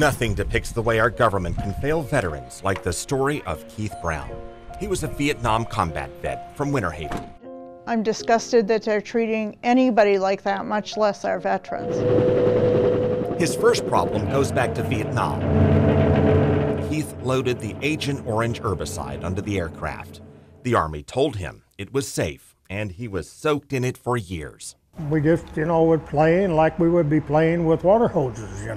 Nothing depicts the way our government can fail veterans like the story of Keith Brown. He was a Vietnam combat vet from Winter Haven. I'm disgusted that they're treating anybody like that, much less our veterans. His first problem goes back to Vietnam. Keith loaded the Agent Orange herbicide onto the aircraft. The Army told him it was safe, and he was soaked in it for years. We just, would play like we would be playing with water hoses,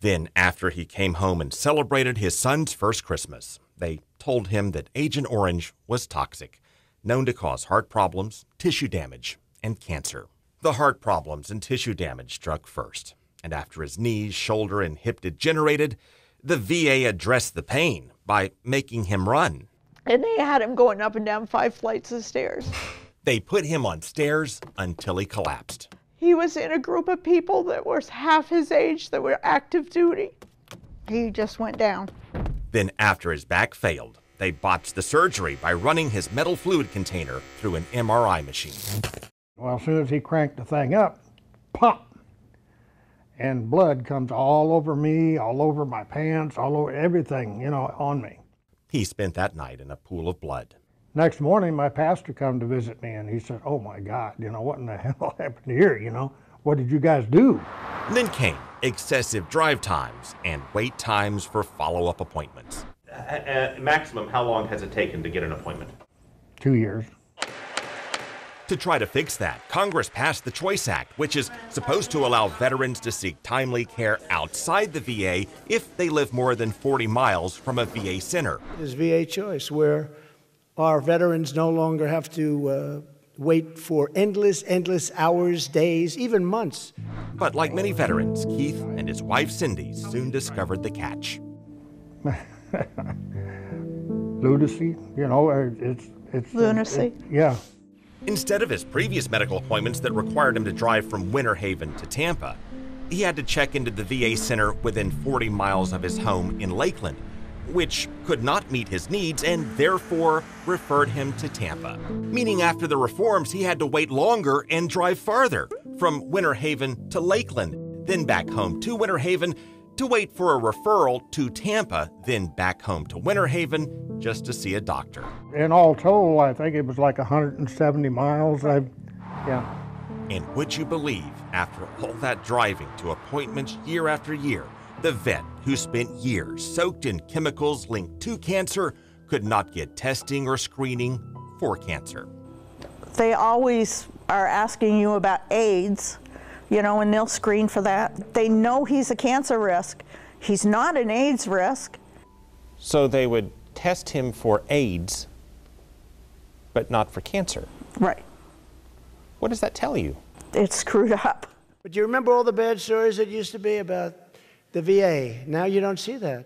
Then, after he came home and celebrated his son's first Christmas, they told him that Agent Orange was toxic, known to cause heart problems, tissue damage, and cancer. The heart problems and tissue damage struck first, and after his knees, shoulder, and hip degenerated, the VA addressed the pain by making him run. And they had him going up and down 5 flights of stairs. They put him on stairs until he collapsed. He was in a group of people that was half his age that were active duty. He just went down. Then after his back failed, they botched the surgery by running his metal fluid container through an MRI machine. Well, as soon as he cranked the thing up, pop, and blood comes all over me, all over my pants, all over everything, on me. He spent that night in a pool of blood. Next morning, my pastor come to visit me, and he said, "Oh my God, what in the hell happened here, What did you guys do?" Then came excessive drive times and wait times for follow-up appointments. Maximum, how long has it taken to get an appointment? 2 years. To try to fix that, Congress passed the Choice Act, which is supposed to allow veterans to seek timely care outside the VA if they live more than 40 miles from a VA center. There's VA Choice, where our veterans no longer have to wait for endless hours, days, even months. But like many veterans, Keith and his wife Cindy soon discovered the catch. Lunacy, it's Lunacy. Yeah. Instead of his previous medical appointments that required him to drive from Winter Haven to Tampa, he had to check into the VA center within 40 miles of his home in Lakeland, which could not meet his needs and therefore referred him to Tampa. Meaning after the reforms, he had to wait longer and drive farther, from Winter Haven to Lakeland, then back home to Winter Haven, to wait for a referral to Tampa, then back home to Winter Haven just to see a doctor. In all total, I think it was like 170 miles. Yeah. And would you believe, after all that driving to appointments year after year, the vet who spent years soaked in chemicals linked to cancer could not get testing or screening for cancer? They always are asking you about AIDS, and they'll screen for that. They know he's a cancer risk. He's not an AIDS risk. So they would test him for AIDS, but not for cancer. Right. What does that tell you? It's screwed up. But you remember all the bad stories that used to be about the VA? Now you don't see that.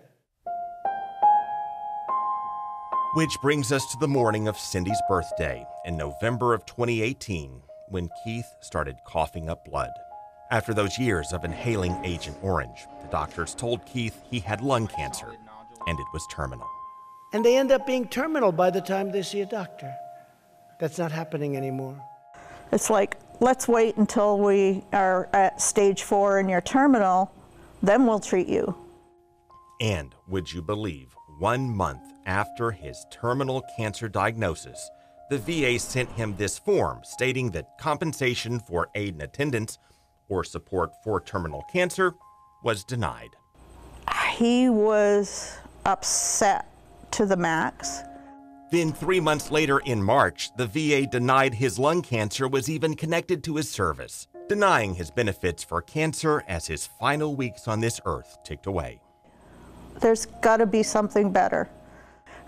Which brings us to the morning of Cindy's birthday in November of 2018, when Keith started coughing up blood. After those years of inhaling Agent Orange, the doctors told Keith he had lung cancer, and it was terminal. And they end up being terminal by the time they see a doctor. That's not happening anymore. It's like, let's wait until we are at stage 4 and you're terminal, then we'll treat you. And would you believe, 1 month after his terminal cancer diagnosis, the VA sent him this form stating that compensation for aid and attendance or support for terminal cancer was denied. He was upset to the max. Then 3 months later in March, the VA denied his lung cancer was even connected to his service, denying his benefits for cancer as his final weeks on this earth ticked away. There's got to be something better,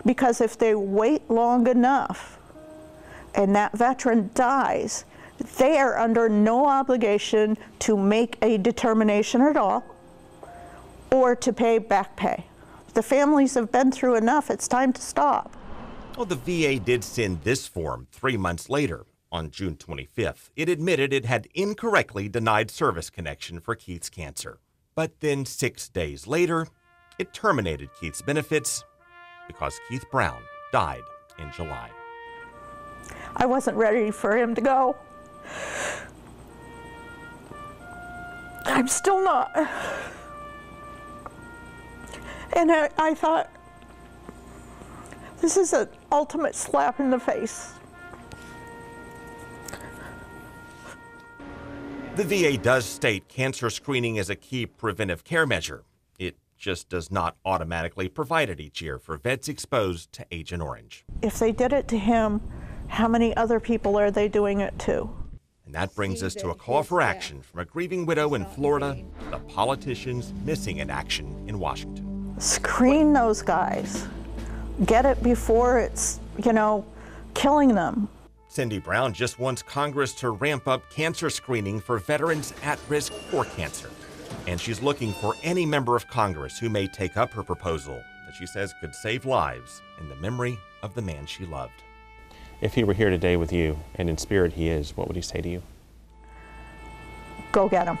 because if they wait long enough and that veteran dies, they are under no obligation to make a determination at all or to pay back pay. The families have been through enough. It's time to stop. Well, the VA did send this form 3 months later, on June 25th. It admitted it had incorrectly denied service connection for Keith's cancer. But then 6 days later, it terminated Keith's benefits because Keith Brown died in July. I wasn't ready for him to go. I'm still not. And I thought, this is an ultimate slap in the face. The VA does state cancer screening is a key preventive care measure. It just does not automatically provide it each year for vets exposed to Agent Orange. If they did it to him, how many other people are they doing it to? And that brings us to a call for action from a grieving widow in Florida to the politicians missing in action in Washington. Screen those guys. Get it before it's, killing them. Cindy Brown just wants Congress to ramp up cancer screening for veterans at risk for cancer. And she's looking for any member of Congress who may take up her proposal that she says could save lives in the memory of the man she loved. If he were here today with you, and in spirit he is, what would he say to you? Go get them.